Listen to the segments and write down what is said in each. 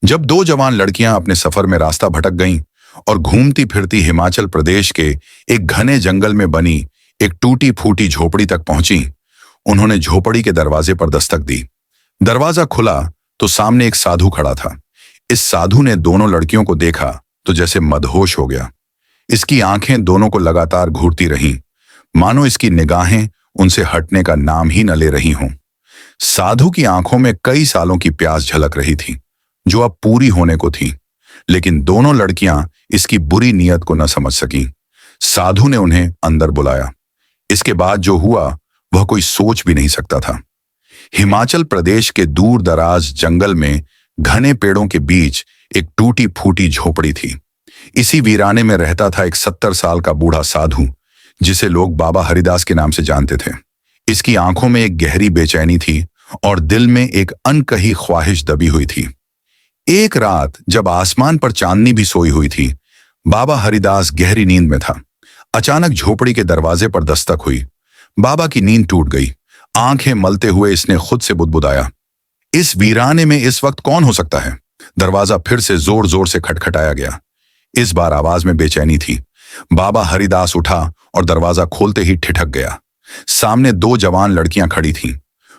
जब दो जवान लड़कियां अपने सफर में रास्ता भटक गईं और घूमती फिरती हिमाचल प्रदेश के एक घने जंगल में बनी एक टूटी फूटी झोपड़ी तक पहुंची, उन्होंने झोपड़ी के दरवाजे पर दस्तक दी। दरवाजा खुला तो सामने एक साधु खड़ा था। इस साधु ने दोनों लड़कियों को देखा तो जैसे मदहोश हो गया। इसकी आंखें दोनों को लगातार घूरती रहीं, मानो इसकी निगाहें उनसे हटने का नाम ही न ले रही हों। साधु की आंखों में कई सालों की प्यास झलक रही थी, जो अब पूरी होने को थी, लेकिन दोनों लड़कियां इसकी बुरी नीयत को न समझ सकीं। साधु ने उन्हें अंदर बुलाया। इसके बाद जो हुआ वह कोई सोच भी नहीं सकता था। हिमाचल प्रदेश के दूर दराज जंगल में घने पेड़ों के बीच एक टूटी फूटी झोपड़ी थी। इसी वीराने में रहता था एक 70 साल का बूढ़ा साधु, जिसे लोग बाबा हरिदास के नाम से जानते थे। इसकी आंखों में एक गहरी बेचैनी थी और दिल में एक अनकही ख्वाहिश दबी हुई थी। एक रात जब आसमान पर चांदनी भी सोई हुई थी, बाबा हरिदास गहरी नींद में था। अचानक झोपड़ी के दरवाजे पर दस्तक हुई। बाबा की नींद टूट गई। आंखें मलते हुए इसने खुद से बुदबुदाया, इस वीराने में इस वक्त कौन हो सकता है? दरवाजा फिर से जोर जोर से खटखटाया गया। इस बार आवाज में बेचैनी थी। बाबा हरिदास उठा और दरवाजा खोलते ही ठिठक गया। सामने दो जवान लड़कियां खड़ी थीं।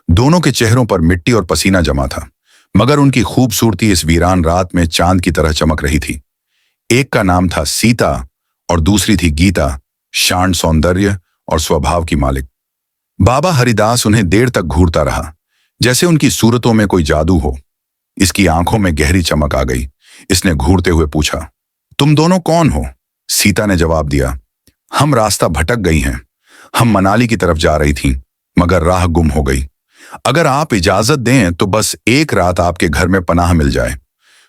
दोनों के चेहरों पर मिट्टी और पसीना जमा था, मगर उनकी खूबसूरती इस वीरान रात में चांद की तरह चमक रही थी। एक का नाम था सीता और दूसरी थी गीता, शांत सौंदर्य और स्वभाव की मालिक। बाबा हरिदास उन्हें देर तक घूरता रहा, जैसे उनकी सूरतों में कोई जादू हो। इसकी आंखों में गहरी चमक आ गई। इसने घूरते हुए पूछा, तुम दोनों कौन हो? सीता ने जवाब दिया, हम रास्ता भटक गई हैं। हम मनाली की तरफ जा रही थीं, मगर राह गुम हो गई। अगर आप इजाजत दें तो बस एक रात आपके घर में पनाह मिल जाए।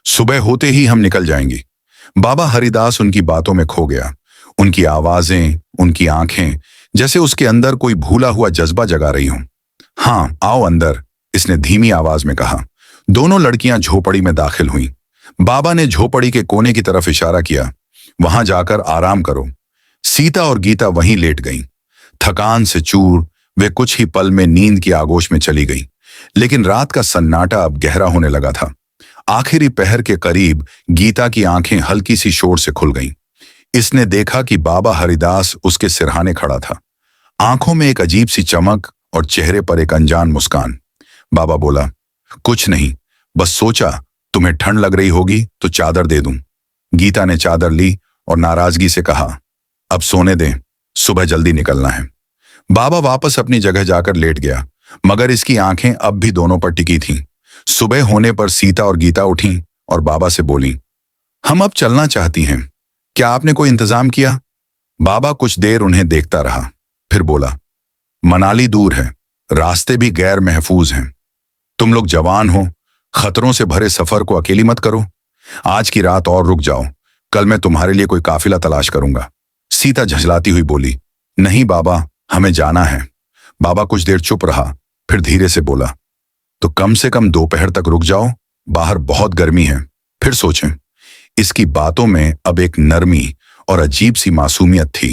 सुबह होते ही हम निकल जाएंगी। बाबा हरिदास उनकी बातों में खो गया। उनकी आवाजें, उनकी आंखें, जैसे उसके अंदर कोई भूला हुआ जज्बा जगा रही हों। हाँ, आओ अंदर, इसने धीमी आवाज में कहा। दोनों लड़कियां झोपड़ी में दाखिल हुईं। बाबा ने झोपड़ी के कोने की तरफ इशारा किया, वहां जाकर आराम करो। सीता और गीता वहीं लेट गईं। थकान से चूर वे कुछ ही पल में नींद की आगोश में चली गईं। लेकिन रात का सन्नाटा अब गहरा होने लगा था। आखिरी पहर के करीब गीता की आंखें हल्की सी शोर से खुल गईं। इसने देखा कि बाबा हरिदास उसके सिरहाने खड़ा था। आंखों में एक अजीब सी चमक और चेहरे पर एक अनजान मुस्कान। बाबा बोला, कुछ नहीं, बस सोचा तुम्हें ठंड लग रही होगी तो चादर दे दूं। गीता ने चादर ली और नाराजगी से कहा, अब सोने दें, सुबह जल्दी निकलना है। बाबा वापस अपनी जगह जाकर लेट गया, मगर इसकी आंखें अब भी दोनों पर टिकी थीं। सुबह होने पर सीता और गीता उठीं और बाबा से बोलीं, हम अब चलना चाहती हैं, क्या आपने कोई इंतजाम किया? बाबा कुछ देर उन्हें देखता रहा, फिर बोला, मनाली दूर है, रास्ते भी गैर महफूज हैं। तुम लोग जवान हो, खतरों से भरे सफर को अकेली मत करो। आज की रात और रुक जाओ, कल मैं तुम्हारे लिए कोई काफिला तलाश करूंगा। सीता झंझलाती हुई बोली, नहीं बाबा, हमें जाना है। बाबा कुछ देर चुप रहा, फिर धीरे से बोला, तो कम से कम दोपहर तक रुक जाओ, बाहर बहुत गर्मी है, फिर सोचें। इसकी बातों में अब एक नरमी और अजीब सी मासूमियत थी।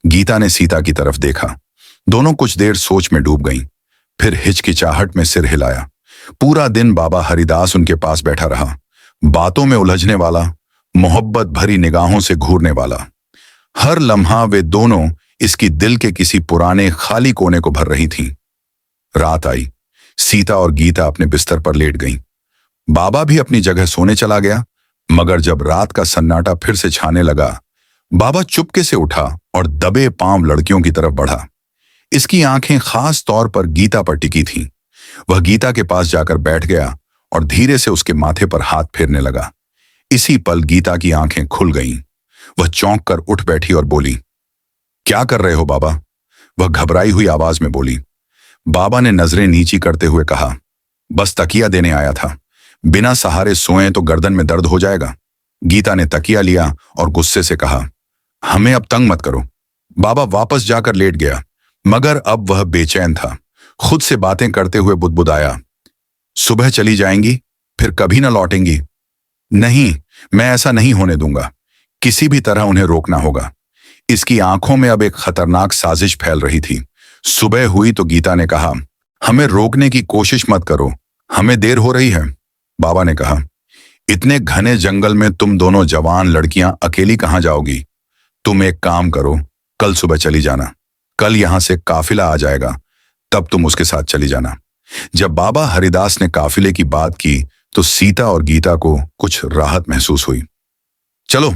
गीता ने सीता की तरफ देखा। दोनों कुछ देर सोच में डूब गईं, फिर हिचकिचाहट में सिर हिलाया। पूरा दिन बाबा हरिदास उनके पास बैठा रहा, बातों में उलझने वाला, मोहब्बत भरी निगाहों से घूरने वाला। हर लम्हा वे दोनों इसकी दिल के किसी पुराने खाली कोने को भर रही थीं। रात आई। सीता और गीता अपने बिस्तर पर लेट गईं। बाबा भी अपनी जगह सोने चला गया, मगर जब रात का सन्नाटा फिर से छाने लगा, बाबा चुपके से उठा और दबे पांव लड़कियों की तरफ बढ़ा। इसकी आंखें खास तौर पर गीता पर टिकी थीं। वह गीता के पास जाकर बैठ गया और धीरे से उसके माथे पर हाथ फेरने लगा। इसी पल गीता की आंखें खुल गईं। वह चौंक कर उठ बैठी और बोली, क्या कर रहे हो बाबा? वह घबराई हुई आवाज में बोली। बाबा ने नजरें नीची करते हुए कहा, बस तकिया देने आया था, बिना सहारे सोए तो गर्दन में दर्द हो जाएगा। गीता ने तकिया लिया और गुस्से से कहा, हमें अब तंग मत करो। बाबा वापस जाकर लेट गया, मगर अब वह बेचैन था। खुद से बातें करते हुए बुदबुदाया, सुबह चली जाएंगी, फिर कभी न लौटेंगी। नहीं, मैं ऐसा नहीं होने दूंगा। किसी भी तरह उन्हें रोकना होगा। इसकी आंखों में अब एक खतरनाक साजिश फैल रही थी। सुबह हुई तो गीता ने कहा, हमें रोकने की कोशिश मत करो, हमें देर हो रही है। बाबा ने कहा, इतने घने जंगल में तुम दोनों जवान लड़कियां अकेली कहां जाओगी? तुम एक काम करो, कल सुबह चली जाना। कल यहां से काफिला आ जाएगा, तब तुम उसके साथ चली जाना। जब बाबा हरिदास ने काफिले की बात की तो सीता और गीता को कुछ राहत महसूस हुई। चलो,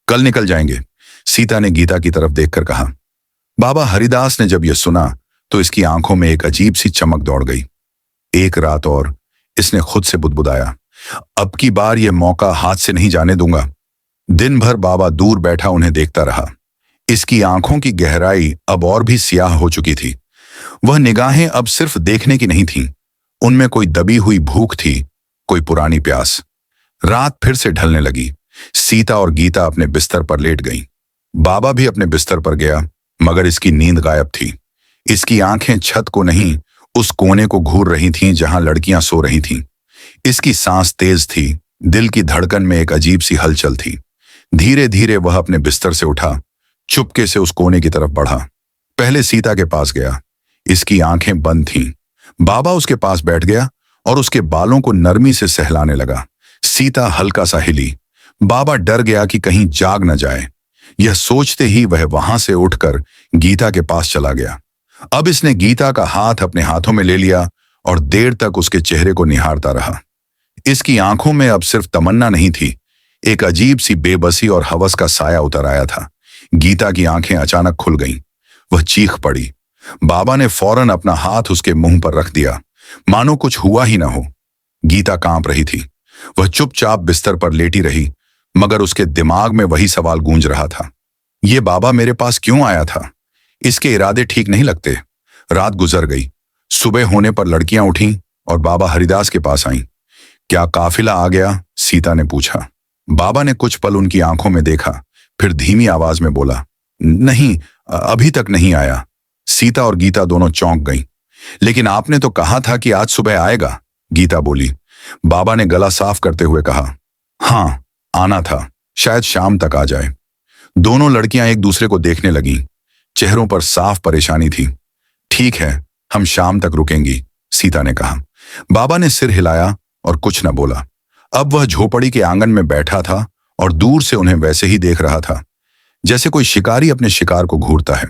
कल निकल जाएंगे, सीता ने गीता की तरफ देखकर कहा। बाबा हरिदास ने जब यह सुना तो इसकी आंखों में एक अजीब सी चमक दौड़ गई। एक रात और, इसने खुद से बुदबुदाया, अब की बार यह मौका हाथ से नहीं जाने दूंगा। दिन भर बाबा दूर बैठा उन्हें देखता रहा। इसकी आंखों की गहराई अब और भी स्याह हो चुकी थी। वह निगाहें अब सिर्फ देखने की नहीं थीं, उनमें कोई दबी हुई भूख थी, कोई पुरानी प्यास। रात फिर से ढलने लगी। सीता और गीता अपने बिस्तर पर लेट गईं। बाबा भी अपने बिस्तर पर गया, मगर इसकी नींद गायब थी। इसकी आंखें छत को नहीं, उस कोने को घूर रही थीं जहां लड़कियां सो रही थीं। इसकी सांस तेज थी, दिल की धड़कन में एक अजीब सी हलचल थी। धीरे धीरे वह अपने बिस्तर से उठा, चुपके से उस कोने की तरफ बढ़ा। पहले सीता के पास गया। इसकी आंखें बंद थीं। बाबा उसके पास बैठ गया और उसके बालों को नरमी से सहलाने लगा। सीता हल्का सा हिली। बाबा डर गया कि कहीं जाग न जाए। यह सोचते ही वह वहां से उठकर गीता के पास चला गया। अब इसने गीता का हाथ अपने हाथों में ले लिया और देर तक उसके चेहरे को निहारता रहा। इसकी आंखों में अब सिर्फ तमन्ना नहीं थी, एक अजीब सी बेबसी और हवस का साया उतर आया था। गीता की आंखें अचानक खुल गईं। वह चीख पड़ी। बाबा ने फौरन अपना हाथ उसके मुंह पर रख दिया, मानो कुछ हुआ ही ना हो। गीता कांप रही थी। वह चुपचाप बिस्तर पर लेटी रही, मगर उसके दिमाग में वही सवाल गूंज रहा था, ये बाबा मेरे पास क्यों आया था? इसके इरादे ठीक नहीं लगते। रात गुजर गई। सुबह होने पर लड़कियां उठीं और बाबा हरिदास के पास आईं। क्या काफिला आ गया? सीता ने पूछा। बाबा ने कुछ पल उनकी आंखों में देखा, फिर धीमी आवाज में बोला, नहीं, अभी तक नहीं आया। सीता और गीता दोनों चौंक गईं। लेकिन आपने तो कहा था कि आज सुबह आएगा, गीता बोली। बाबा ने गला साफ करते हुए कहा, हाँ, आना था, शायद शाम तक आ जाए। दोनों लड़कियां एक दूसरे को देखने लगीं। चेहरों पर साफ परेशानी थी। ठीक है, हम शाम तक रुकेंगी, सीता ने कहा। बाबा ने सिर हिलाया और कुछ न बोला। अब वह झोपड़ी के आंगन में बैठा था और दूर से उन्हें वैसे ही देख रहा था जैसे कोई शिकारी अपने शिकार को घूरता है।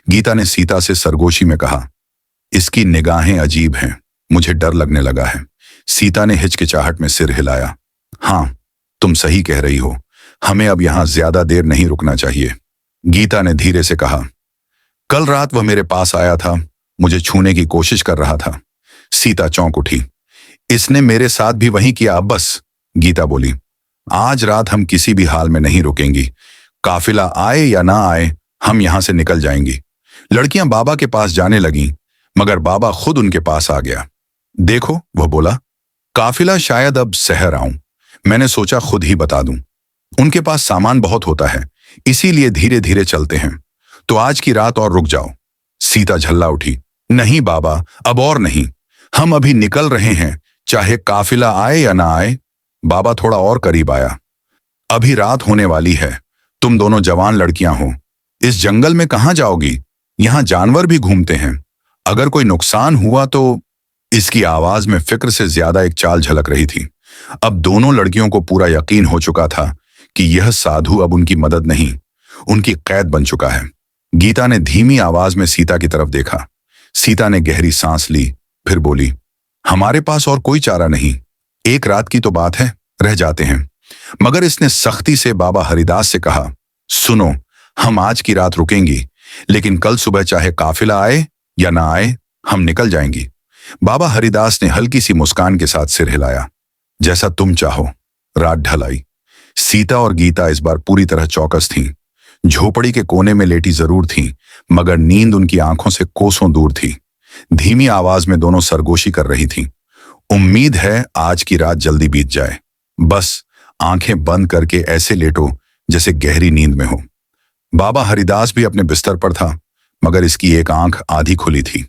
गीता ने सीता से सरगोशी में कहा, इसकी निगाहें अजीब हैं, मुझे डर लगने लगा है। सीता ने हिचकिचाहट में सिर हिलाया। हाँ, तुम सही कह रही हो, हमें अब यहां ज्यादा देर नहीं रुकना चाहिए। गीता ने धीरे से कहा, कल रात वह मेरे पास आया था, मुझे छूने की कोशिश कर रहा था। सीता चौंक उठी। इसने मेरे साथ भी वही किया, अब बस, गीता बोली। आज रात हम किसी भी हाल में नहीं रुकेंगी। काफिला आए या ना आए, हम यहां से निकल जाएंगी। लड़कियां बाबा के पास जाने लगीं, मगर बाबा खुद उनके पास आ गया। देखो, वह बोला, काफिला शायद अब शहर आऊं, मैंने सोचा खुद ही बता दूं। उनके पास सामान बहुत होता है, इसीलिए धीरे धीरे चलते हैं। तो आज की रात और रुक जाओ। सीता झल्ला उठी। नहीं बाबा, अब और नहीं, हम अभी निकल रहे हैं, चाहे काफिला आए या ना आए। बाबा थोड़ा और करीब आया। अभी रात होने वाली है, तुम दोनों जवान लड़कियां हो, इस जंगल में कहां जाओगी? यहां जानवर भी घूमते हैं, अगर कोई नुकसान हुआ तो। इसकी आवाज में फिक्र से ज्यादा एक चाल झलक रही थी। अब दोनों लड़कियों को पूरा यकीन हो चुका था कि यह साधु अब उनकी मदद नहीं, उनकी कैद बन चुका है। गीता ने धीमी आवाज में सीता की तरफ देखा। सीता ने गहरी सांस ली, फिर बोली, हमारे पास और कोई चारा नहीं, एक रात की तो बात है, रह जाते हैं। मगर इसने सख्ती से बाबा हरिदास से कहा, सुनो, हम आज की रात रुकेंगी, लेकिन कल सुबह चाहे काफिला आए या ना आए, हम निकल जाएंगी। बाबा हरिदास ने हल्की सी मुस्कान के साथ सिर हिलाया। जैसा तुम चाहो। रात ढल आई। सीता और गीता इस बार पूरी तरह चौकस थीं। झोपड़ी के कोने में लेटी जरूर थीं, मगर नींद उनकी आंखों से कोसों दूर थी। धीमी आवाज में दोनों सरगोशी कर रही थीं। उम्मीद है आज की रात जल्दी बीत जाए, बस आंखें बंद करके ऐसे लेटो जैसे गहरी नींद में हो। बाबा हरिदास भी अपने बिस्तर पर था, मगर इसकी एक आंख आधी खुली थी।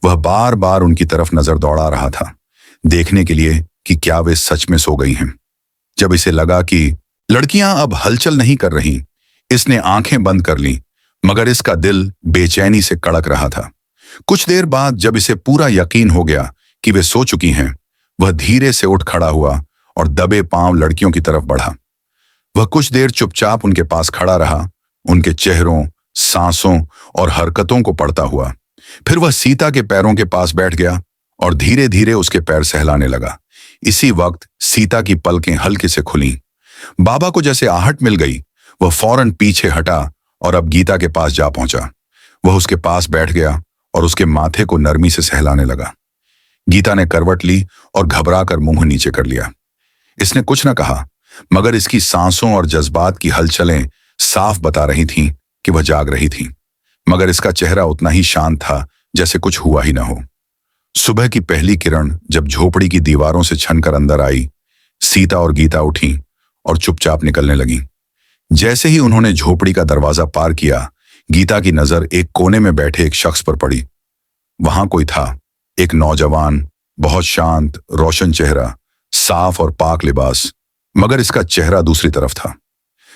वह बार बार उनकी तरफ नजर दौड़ा रहा था, देखने के लिए कि क्या वे सच में सो गई हैं। जब इसे लगा कि लड़कियां अब हलचल नहीं कर रहीं, इसने आंखें बंद कर लीं, मगर इसका दिल बेचैनी से कड़क रहा था। कुछ देर बाद जब इसे पूरा यकीन हो गया कि वे सो चुकी हैं, वह धीरे से उठ खड़ा हुआ और दबे पांव लड़कियों की तरफ बढ़ा। वह कुछ देर चुपचाप उनके पास खड़ा रहा, उनके चेहरों, सांसों और हरकतों को पढ़ता हुआ। फिर वह सीता के पैरों के पास बैठ गया और धीरे धीरे उसके पैर सहलाने लगा। इसी वक्त सीता की पलकें हल्के से खुलीं। बाबा को जैसे आहट मिल गई। वह फौरन पीछे हटा और अब गीता के पास जा पहुंचा। वह उसके पास बैठ गया और उसके माथे को नरमी से सहलाने लगा। गीता ने करवट ली और घबराकर मुंह नीचे कर लिया। इसने कुछ न कहा, मगर इसकी सांसों और जज्बात की हलचलें साफ बता रही थीं कि वह जाग रही थी। मगर इसका चेहरा उतना ही शांत था जैसे कुछ हुआ ही न हो। सुबह की पहली किरण जब झोपड़ी की दीवारों से छनकर अंदर आई, सीता और गीता उठी और चुपचाप निकलने लगीं। जैसे ही उन्होंने झोपड़ी का दरवाजा पार किया, गीता की नजर एक कोने में बैठे एक शख्स पर पड़ी। वहां कोई था, एक नौजवान, बहुत शांत, रोशन चेहरा, साफ और पाक लिबास, मगर इसका चेहरा दूसरी तरफ था।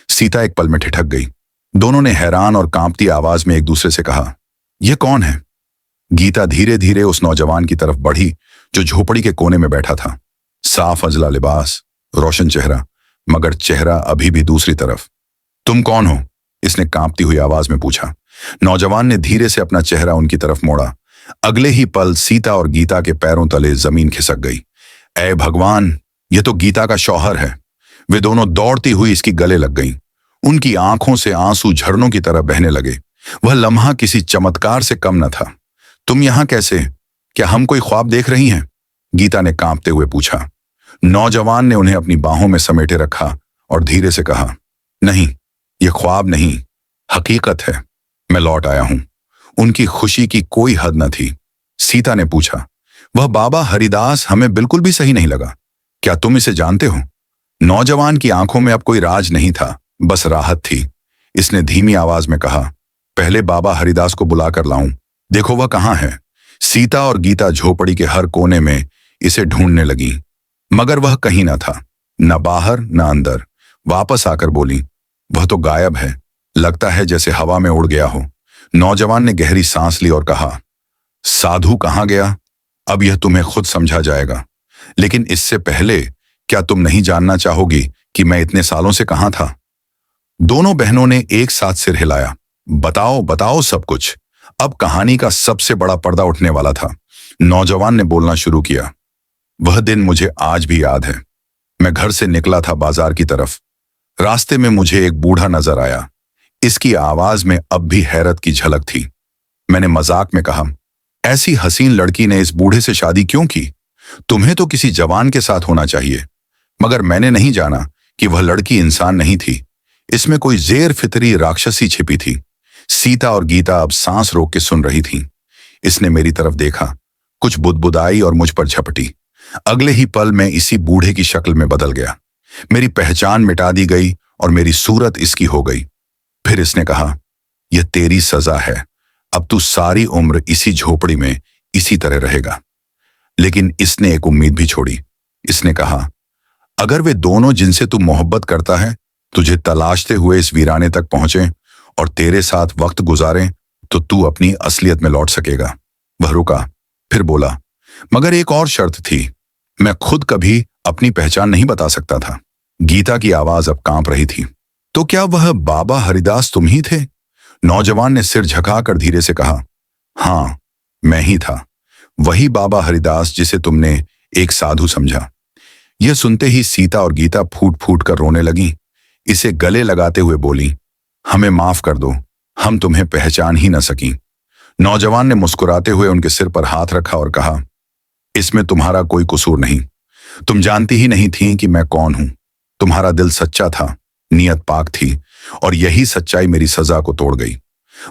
सीता एक पल में ठिठक गई। दोनों ने हैरान और कांपती आवाज में एक दूसरे से कहा, यह कौन है? गीता धीरे धीरे उस नौजवान की तरफ बढ़ी जो झोपड़ी के कोने में बैठा था। साफ अजला लिबास, रोशन चेहरा, मगर चेहरा अभी भी दूसरी तरफ। तुम कौन हो? इसने कांपती हुई आवाज में पूछा। नौजवान ने धीरे से अपना चेहरा उनकी तरफ मोड़ा। अगले ही पल सीता और गीता के पैरों तले जमीन खिसक गई। ऐ भगवान, ये तो गीता का शौहर है। वे दोनों दौड़ती हुई इसकी गले लग गईं। उनकी आंखों से आंसू झरनों की तरह बहने लगे। वह लम्हा किसी चमत्कार से कम न था। तुम यहां कैसे? क्या हम कोई ख्वाब देख रही हैं? गीता ने कांपते हुए पूछा। नौजवान ने उन्हें अपनी बाहों में समेटे रखा और धीरे से कहा, नहीं, यह ख्वाब नहीं, हकीकत है। मैं लौट आया हूं। उनकी खुशी की कोई हद न थी। सीता ने पूछा, वह बाबा हरिदास हमें बिल्कुल भी सही नहीं लगा। क्या तुम इसे जानते हो? नौजवान की आंखों में अब कोई राज नहीं था, बस राहत थी। इसने धीमी आवाज में कहा, पहले बाबा हरिदास को बुलाकर लाऊं। देखो वह कहाँ है। सीता और गीता झोपड़ी के हर कोने में इसे ढूंढने लगी, मगर वह कहीं न था, न बाहर न अंदर। वापस आकर बोली, वह तो गायब है, लगता है जैसे हवा में उड़ गया हो। नौजवान ने गहरी सांस ली और कहा, साधु कहाँ गया? अब यह तुम्हें खुद समझा जाएगा। लेकिन इससे पहले क्या तुम नहीं जानना चाहोगी कि मैं इतने सालों से कहां था? दोनों बहनों ने एक साथ सिर हिलाया। बताओ बताओ सब कुछ। अब कहानी का सबसे बड़ा पर्दा उठने वाला था। नौजवान ने बोलना शुरू किया। वह दिन मुझे आज भी याद है। मैं घर से निकला था बाजार की तरफ। रास्ते में मुझे एक बूढ़ा नजर आया। इसकी आवाज में अब भी हैरत की झलक थी। मैंने मजाक में कहा, ऐसी हसीन लड़की ने इस बूढ़े से शादी क्यों की? तुम्हें तो किसी जवान के साथ होना चाहिए। मगर मैंने नहीं जाना कि वह लड़की इंसान नहीं थी। इसमें कोई जेर फितरी राक्षसी छिपी थी। सीता और गीता अब सांस रोक के सुन रही थीं। इसने मेरी तरफ देखा, कुछ बुदबुदाई और मुझ पर झपटी। अगले ही पल मैं इसी बूढ़े की शक्ल में बदल गया। मेरी पहचान मिटा दी गई और मेरी सूरत इसकी हो गई। फिर इसने कहा, यह तेरी सजा है। अब तू सारी उम्र इसी झोपड़ी में इसी तरह रहेगा। लेकिन इसने एक उम्मीद भी छोड़ी। इसने कहा, अगर वे दोनों जिनसे तू मोहब्बत करता है तुझे तलाशते हुए इस वीराने तक पहुंचे और तेरे साथ वक्त गुजारें, तो तू अपनी असलियत में लौट सकेगा। वह रुका, फिर बोला, मगर एक और शर्त थी। मैं खुद कभी अपनी पहचान नहीं बता सकता था। गीता की आवाज अब कांप रही थी। तो क्या वह बाबा हरिदास तुम ही थे? नौजवान ने सिर झुकाकर धीरे से कहा, हां, मैं ही था। वही बाबा हरिदास जिसे तुमने एक साधु समझा। यह सुनते ही सीता और गीता फूट फूट कर रोने लगी। इसे गले लगाते हुए बोली, हमें माफ कर दो, हम तुम्हें पहचान ही न सकी। नौजवान ने मुस्कुराते हुए उनके सिर पर हाथ रखा और कहा, इसमें तुम्हारा कोई कसूर नहीं। तुम जानती ही नहीं थी कि मैं कौन हूं। तुम्हारा दिल सच्चा था, नियत पाक थी, और यही सच्चाई मेरी सजा को तोड़ गई।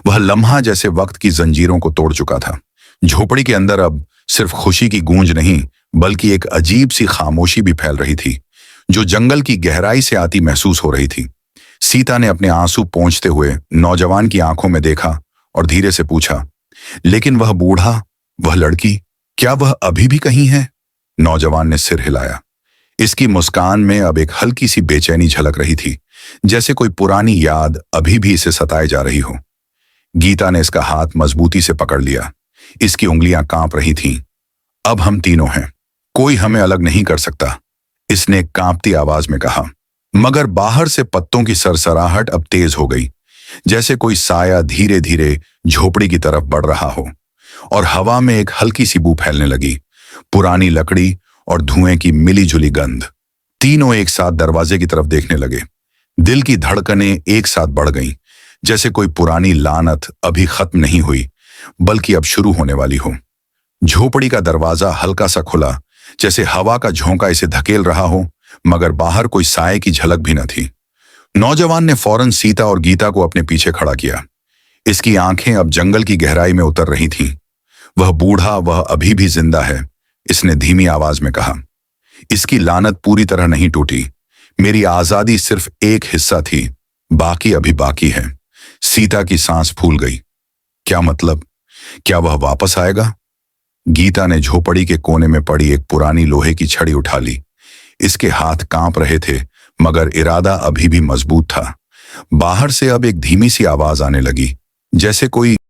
वह लम्हा जैसे वक्त की जंजीरों को तोड़ चुका था। झोपड़ी के अंदर अब सिर्फ खुशी की गूंज नहीं, बल्कि एक अजीब सी खामोशी भी फैल रही थी, जो जंगल की गहराई से आती महसूस हो रही थी। सीता ने अपने आंसू पोंछते हुए नौजवान की आंखों में देखा और धीरे से पूछा, लेकिन वह बूढ़ा, वह लड़की, क्या वह अभी भी कहीं है? नौजवान ने सिर हिलाया। इसकी मुस्कान में अब एक हल्की सी बेचैनी झलक रही थी, जैसे कोई पुरानी याद अभी भी इसे सताए जा रही हो। गीता ने इसका हाथ मजबूती से पकड़ लिया। इसकी उंगलियां कांप रही थीं। अब हम तीनों हैं, कोई हमें अलग नहीं कर सकता। इसने कांपती आवाज में कहा। मगर बाहर से पत्तों की सरसराहट अब तेज हो गई, जैसे कोई साया धीरे धीरे झोपड़ी की तरफ बढ़ रहा हो, और हवा में एक हल्की सी बू फैलने लगी, पुरानी लकड़ी और धुएं की मिलीजुली गंध। तीनों एक साथ दरवाजे की तरफ देखने लगे। दिल की धड़कनें एक साथ बढ़ गईं, जैसे कोई पुरानी लानत अभी खत्म नहीं हुई बल्कि अब शुरू होने वाली हो। झोपड़ी का दरवाजा हल्का सा खुला, जैसे हवा का झोंका इसे धकेल रहा हो, मगर बाहर कोई साए की झलक भी न थी। नौजवान ने फौरन सीता और गीता को अपने पीछे खड़ा किया। इसकी आंखें अब जंगल की गहराई में उतर रही थीं। वह बूढ़ा, वह अभी भी जिंदा है, इसने धीमी आवाज में कहा। इसकी लानत पूरी तरह नहीं टूटी। मेरी आजादी सिर्फ एक हिस्सा थी, बाकी अभी बाकी है। सीता की सांस फूल गई। क्या मतलब? क्या वह वापस आएगा? गीता ने झोपड़ी के कोने में पड़ी एक पुरानी लोहे की छड़ी उठा ली। इसके हाथ कांप रहे थे, मगर इरादा अभी भी मजबूत था। बाहर से अब एक धीमी सी आवाज आने लगी, जैसे कोई